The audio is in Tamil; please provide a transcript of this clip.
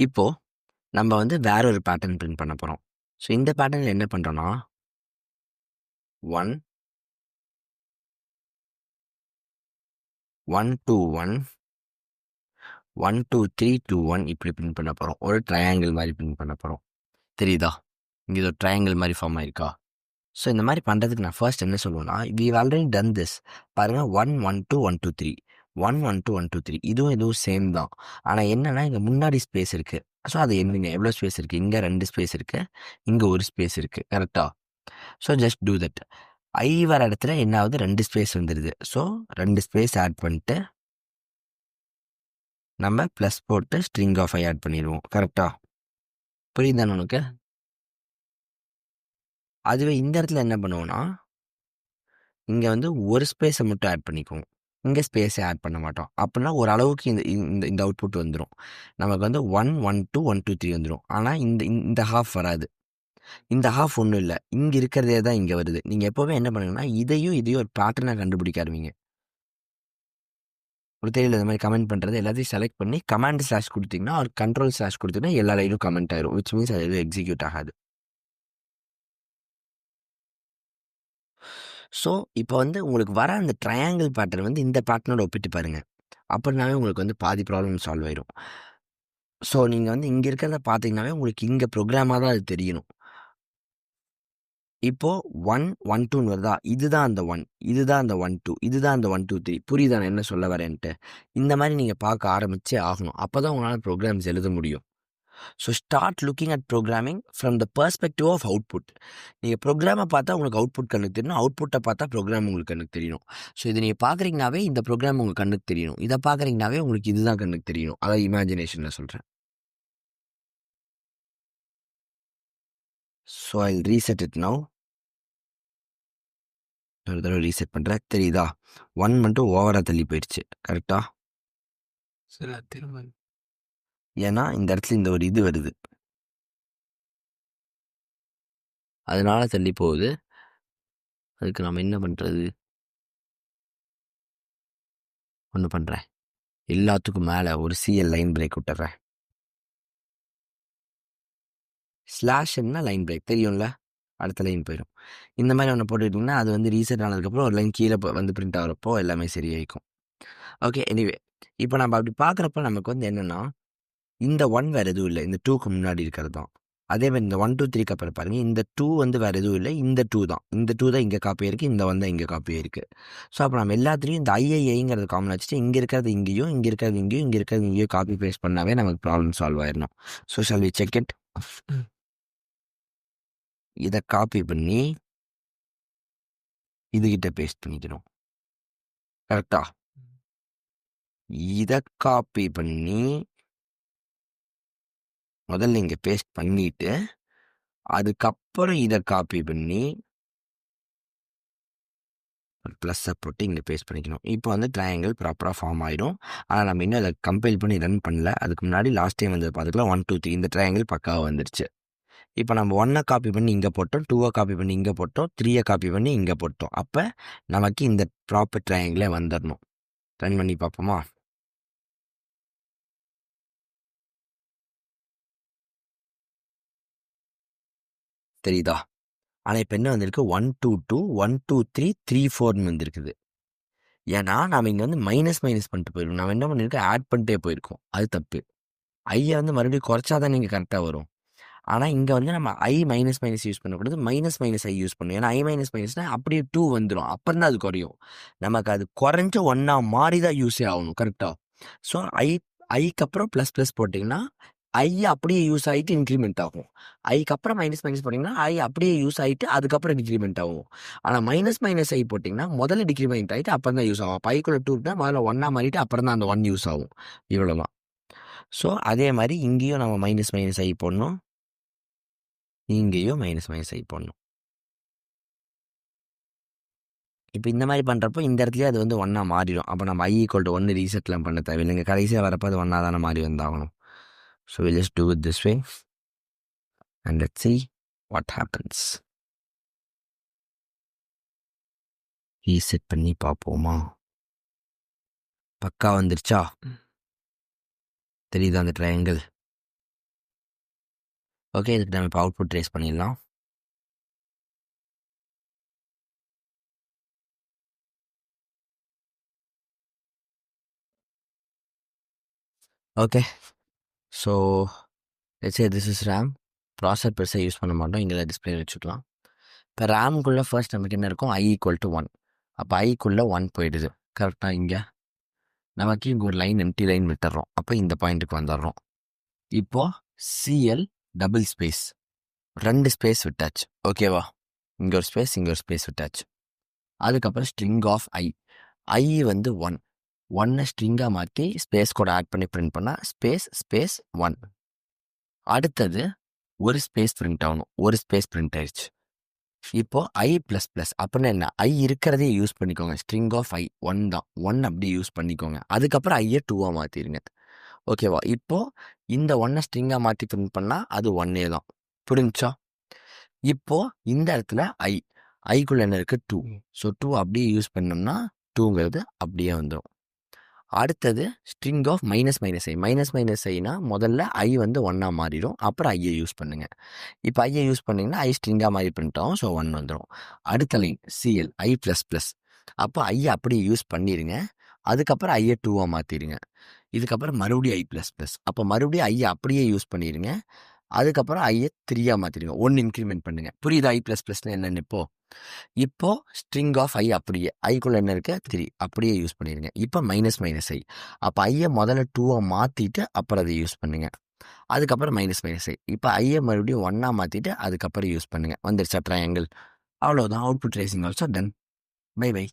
இப்போ நம்ம வந்து வேற ஒரு பேட்டர்ன் பிரிண்ட் பண்ண போகிறோம். ஸோ இந்த பேட்டர்னில் என்ன பண்ணுறோன்னா 1 1 2 1 1 2 3 2 1 இப்படி பிரிண்ட் பண்ண போகிறோம். ஒரு ட்ரையாங்கிள் மாதிரி பிரிண்ட் பண்ண போகிறோம். தெரியுதா? இங்கே இது ஒரு ட்ரையாங்கிள் மாதிரி ஃபார்ம் ஆயிருக்கா? ஸோ இந்த மாதிரி பண்ணுறதுக்கு நான் ஃபர்ஸ்ட் என்ன சொல்லுவேன்னா, வி ஆல்ரெடி டன் திஸ். பாருங்கள் 1 1 2 1 2 3 1 1 2 1 2 3 இதுவும் சேம் தான். ஆனால் என்னென்னா இங்கே முன்னாடி ஸ்பேஸ் இருக்குது. ஸோ அது என்னங்க எவ்வளோ ஸ்பேஸ் இருக்குது? இங்கே 2 ஸ்பேஸ் இருக்குது, இங்கே ஒரு ஸ்பேஸ் இருக்குது. கரெக்டாக? So just do that. I வர இடத்துல என்ன ஆகுது? 2 ஸ்பேஸ் வந்துடுது. ஸோ 2 ஸ்பேஸ் ஆட் பண்ணிட்டு நம்ம ப்ளஸ் போட்டு ஸ்ட்ரிங் ஆஃப் ஐ ஆட் பண்ணிடுவோம். கரெக்டாக? புரியுதானே உனக்கு? அதுவே இந்த இடத்துல என்ன பண்ணுவோன்னா, இங்கே வந்து ஒரு ஸ்பேஸை மட்டும் ஆட் பண்ணிக்குவோம். இங்கே ஸ்பேஸை ஆட் பண்ண மாட்டோம். அப்படின்னா ஒரு அளவுக்கு இந்த இந்த இந்த அவுட்புட் வந்துடும். நமக்கு வந்து 1 1 2 1 2 3 வந்துடும். ஆனால் இந்த ஹாஃப் வராது. இந்த ஹாஃப் ஒன்றும் இல்லை, இங்கே இருக்கிறதே தான் இங்கே வருது. நீங்கள் எப்போவுமே என்ன பண்ணுங்கன்னா, இதையும் ஒரு பேட்டர்னாக கண்டுபிடிக்க ஆரம்பிங்க. ஒரு தெரியல இந்த மாதிரி கமெண்ட் பண்ணுறது எல்லாத்தையும் செலக்ட் பண்ணி கமாண்ட் ஸ்லாஷ் கொடுத்தீங்கன்னா ஒரு கண்ட்ரோல் ஸ்லாஷ் கொடுத்தீங்கன்னா எல்லா லைனும் கமெண்ட் ஆயிரும். விச் மீன்ஸ் அது எதுவும் எக்ஸிக்யூட் ஆகாது. ஸோ இப்போ வந்து உங்களுக்கு வர அந்த ட்ரையாங்கிள் பேட்டர்ன் வந்து இந்த பேட்டர்னோட ஒப்பிட்டு பாருங்கள். அப்படின்னாவே உங்களுக்கு வந்து பாதி ப்ராப்ளம் சால்வ் ஆயிரும். ஸோ நீங்கள் வந்து இங்கே இருக்கிறத பார்த்தீங்கன்னாவே உங்களுக்கு இங்கே ப்ரோக்ராமாக தான் அது தெரியணும். இப்போது 1 1 2ன்னு வருதா? இதுதான் அந்த 1, இதுதான் அந்த 1 2, இதுதான் அந்த 1 2 3. புரியுதா நான் என்ன சொல்ல வரேன்ட்டு? இந்த மாதிரி நீங்கள் பார்க்க ஆரம்பிச்சே ஆகணும். அப்போ தான் உங்களால் ப்ரோக்ராம்ஸ் எழுத முடியும். So start looking at programming from the perspective of output. நீங்கள் ப்ரோக்ராமை பார்த்தா உங்களுக்கு அவுட்புட் கண்ணுக்கு தெரியணும், அவுட்புட்டை பார்த்தா ப்ரோக்ராம் உங்களுக்கு கண்ணுக்கு தெரியணும். ஸோ இதை நீங்கள் பார்க்குறீங்கனாவே இந்த ப்ரோக்ராம் உங்களுக்கு கண்ணுக்கு தெரியணும். இதை பார்க்குறீங்கனாவே உங்களுக்கு இதுதான் கண்ணுக்கு தெரியணும். அதான் இமேஜினேஷனில் சொல்கிறேன். So I reset it now. ஒரு தடவை ரீசெட் பண்ணுறேன். தெரியுதா? 1 மட்டும் ஓவராக தள்ளி போயிடுச்சு. கரெக்டா? சரி, திரும்ப ஏன்னா இந்த இடத்துல இந்த ஒரு இது வருது, அதனால தள்ளி போகுது. அதுக்கு நம்ம என்ன பண்ணுறது? ஒன்று பண்ணுறேன், எல்லாத்துக்கும் மேலே ஒரு சிஎல் லைன் பிரேக் விட்டுறேன். ஸ்லாஷ்ன்னா லைன் பிரேக் தெரியும்ல, அடுத்த லைன் போயிடும். இந்த மாதிரி ஒன்று போட்டுக்கிட்டிங்கன்னா அது வந்து ரீசெட் ஆனதுக்கப்புறம் ஒரு லைன் கீழே வந்து பிரிண்ட் ஆகிறப்போ எல்லாமே சரியாயிக்கும். ஓகே, எனிவே இப்போ நம்ம அப்படி பார்க்குறப்ப நமக்கு வந்து என்னென்னா, இந்த 1 வேறு எதுவும் இல்லை, இந்த 2க்கு முன்னாடி இருக்கிறது தான். அதே மாதிரி இந்த 1 2 3க்கு அப்புறம் பாருங்கள், இந்த 2 வந்து வேறு எதுவும் இல்லை, இந்த 2 தான். இந்த 2 தான் இங்கே காப்பி இருக்குது, இந்த 1 தான் இங்கே காப்பி இருக்குது. ஸோ அப்போ நம்ம எல்லாத்துலேயும் இந்த ஐஐங்கிறது காமன் வச்சுட்டு இங்கே இருக்கிறது இங்கேயும், இங்கே இருக்கிறது இங்கேயும், இங்கே இருக்கிறது இங்கேயும் காப்பி பேஸ்ட் பண்ணாவே நமக்கு ப்ராப்ளம் சால்வ் ஆயிடணும். So shall we check it? இதை காப்பி பண்ணி இதுகிட்ட பேஸ்ட் பண்ணிக்கணும். கரெக்டா? இதை காப்பி பண்ணி முதல்ல இங்கே பேஸ்ட் பண்ணிட்டு அதுக்கப்புறம் இதை காப்பி பண்ணி ஒரு ப்ளஸ்ஸை போட்டு இங்கே பேஸ்ட் பண்ணிக்கணும். இப்போ வந்து ட்ரையாங்கிள் ப்ராப்பராக ஃபார்ம் ஆகிடும். ஆனால் நம்ம இன்னும் அதை கம்பைல் பண்ணி ரன் பண்ணல. அதுக்கு முன்னாடி லாஸ்ட் டைம் வந்து பார்த்துக்கலாம் 1 2 3 இந்த ட்ரையாங்கிள் பக்காவாக வந்துருச்சு. இப்போ நம்ம 1 காப்பி பண்ணி இங்கே போட்டோம், 2 காப்பி பண்ணி இங்கே போட்டோம், 3 காப்பி பண்ணி இங்கே போட்டோம். அப்போ நமக்கு இந்த ப்ராப்பர் ட்ரையாங்கிளே வந்துடணும். ரன் பண்ணி பார்ப்போமா? தெரியுதா? ஆனால் இப்போ என்ன வந்திருக்கு? 1 2 2 1 2 3 3 4ன்னு வந்திருக்குது. ஏன்னா நம்ம இங்கே வந்து மைனஸ் பண்ணிட்டு போயிருக்கோம். நம்ம என்ன பண்ணியிருக்கோம்? ஆட் பண்ணிட்டே போயிருக்கோம். அது தப்பு. ஐயை வந்து மறுபடியும் குறைச்சா தான் நீங்கள் கரெக்டாக வரும். ஆனால் இங்கே வந்து நம்ம ஐ மைனஸ் யூஸ் பண்ணக்கூடாது, மைனஸ் ஐ யூஸ் பண்ணணும். ஏன்னா ஐ மைனஸ்னால் அப்படியே 2 வந்துடும். அப்புறம் தான் அது குறையும். நமக்கு அது குறைஞ்ச 1 மாறி தான் யூஸே ஆகணும். கரெக்டாக? ஸோ ஐக்கு அப்புறம் ப்ளஸ் போட்டிங்கன்னா ஐ அப்படியே யூஸ் ஆகிட்டு இன்க்ரிமெண்ட் ஆகும். ஐக்கு அப்புறம் மைனஸ் போட்டிங்கன்னா ஐ அப்படியே யூஸ் ஆகிட்டு அதுக்கப்புறம் டிக்ரிமெண்ட் ஆகும். ஆனால் மைனஸ் ஐ போட்டிங்கன்னா முதல்ல டிக்ரிமெண்ட் ஆகிட்டு அப்புறம் தான் யூஸ் ஆகும். அப்போ ஐக்குள்ள 2 இருந்தால் முதல்ல 1 மாறிட்டு அப்புறம் தான் அந்த 1 யூஸ் ஆகும். இவ்வளோதான். ஸோ அதே மாதிரி இங்கேயும் நம்ம மைனஸ் ஐ போடணும், இங்கேயும் மைனஸ் ஐ போடணும். இப்போ இந்த மாதிரி பண்ணுறப்போ இந்த இடத்துலேயே அது வந்து 1 மாறிடும். அப்போ நம்ம ஐ ஈக்குவல் டு 1 ரீசெட்லாம் பண்ண தேவையில்லைங்க. கடைசியாக வரப்போ அது 1 தானே மாறி வந்தாகணும். So we'll just do it this way and let's see what happens. Reset பண்ணி பார்ப்போமா? பக்கா வந்துருச்சா? தெரியுதா அந்த ட்ரையாங்கிள்? ஓகே, இதுக்கு நம்ம இப்போ அவுட்புட் ட்ரேஸ் பண்ணிடலாம். Okay, so let's say this is RAM. ப்ராசர் பெருசாக யூஸ் பண்ண மாட்டோம், இங்கே டிஸ்பிளே வச்சுக்கலாம். இப்போ ரேமுக்குள்ளே ஃபர்ஸ்ட் நமக்கு என்ன இருக்கும், i = 1. அப்போ ஐக்குள்ளே 1 போயிடுது கரெக்டாக. இங்கே நமக்கு இங்கே ஒரு லைன் எம்டி லைன் விட்டுறோம். அப்போ இந்த பாயிண்ட்டுக்கு வந்துடுறோம். இப்போது சிஎல் டபுள் ஸ்பேஸ் 2 ஸ்பேஸ் விட்டாச்சு. ஓகேவா, இங்கே ஒரு ஸ்பேஸ் இங்கே ஒரு ஸ்பேஸ் விட்டாச்சு. அதுக்கப்புறம் ஸ்ட்ரிங் ஆஃப் ஐ வந்து 1. 1 ஸ்ட்ரிங்காக மாற்றி ஸ்பேஸ் கூட ஆட் பண்ணி பிரிண்ட் பண்ணால் ஸ்பேஸ் ஸ்பேஸ் 1. அடுத்தது ஒரு ஸ்பேஸ் பிரிண்ட் ஆகணும், ஒரு ஸ்பேஸ் பிரிண்ட் ஆயிடுச்சு. இப்போது i++ அப்படின்னா என்ன, ஐ இருக்கிறதே யூஸ் பண்ணிக்கோங்க. ஸ்ட்ரிங் ஆஃப் ஐ 1 தான், 1 அப்படி யூஸ் பண்ணிக்கோங்க. அதுக்கப்புறம் ஐயை 2ஆக மாற்றிடுங்க. ஓகேவா, இப்போது இந்த 1 ஸ்ட்ரிங்காக மாற்றி பிரிண்ட் பண்ணால் அது 1 தான். புரிஞ்சா? இப்போது இந்த இடத்துல ஐக்குள்ளே என்ன இருக்குது, 2. ஸோ 2 அப்படியே யூஸ் பண்ணோம்னா 2ங்கிறது அப்படியே வந்துடும். அடுத்தது ஸ்ட்ரிங் ஆஃப் -. முதல்ல ஐ வந்து 1ஆக மாறிடும், அப்புறம் ஐயை யூஸ் பண்ணுங்க. இப்போ ஐயை யூஸ் பண்ணிங்கன்னா ஐ ஸ்ட்ரிங்காக மாறி பிரிண்ட் ஆகும், ஸோ 1 வந்துடும். அடுத்த லைன் சிஎல் i++. அப்போ ஐயை அப்படியே யூஸ் பண்ணிடுங்க, அதுக்கப்புறம் ஐயை 2ஆக மாற்றிடுங்க. இதுக்கப்புறம் மறுபடியும் i++. அப்போ மறுபடியும் ஐயை அப்படியே யூஸ் பண்ணிடுங்க, அதுக்கப்புறம் ஐயை 3ஆக மாற்றிடுங்க. 1 இன்க்ரிமெண்ட் பண்ணுங்கள். புரியுதா i++ன்னு என்னென்னு? இப்போது ஸ்ட்ரிங் ஆஃப் ஐ அப்படியே ஐக்குள்ளே என்ன இருக்குது, 3 அப்படியே யூஸ் பண்ணிடுங்க. இப்போ -. அப்போ ஐயை முதல்ல 2ஆக மாற்றிட்டு அப்புறம் அதை யூஸ் பண்ணுங்க. அதுக்கப்புறம் -. இப்போ ஐயை மறுபடியும் 1ஆக மாற்றிட்டு அதுக்கப்புறம் யூஸ் பண்ணுங்கள். வந்துருச்சா ட்ரையாங்கிள்? அவ்வளோதான். Output tracing also done. Bye by.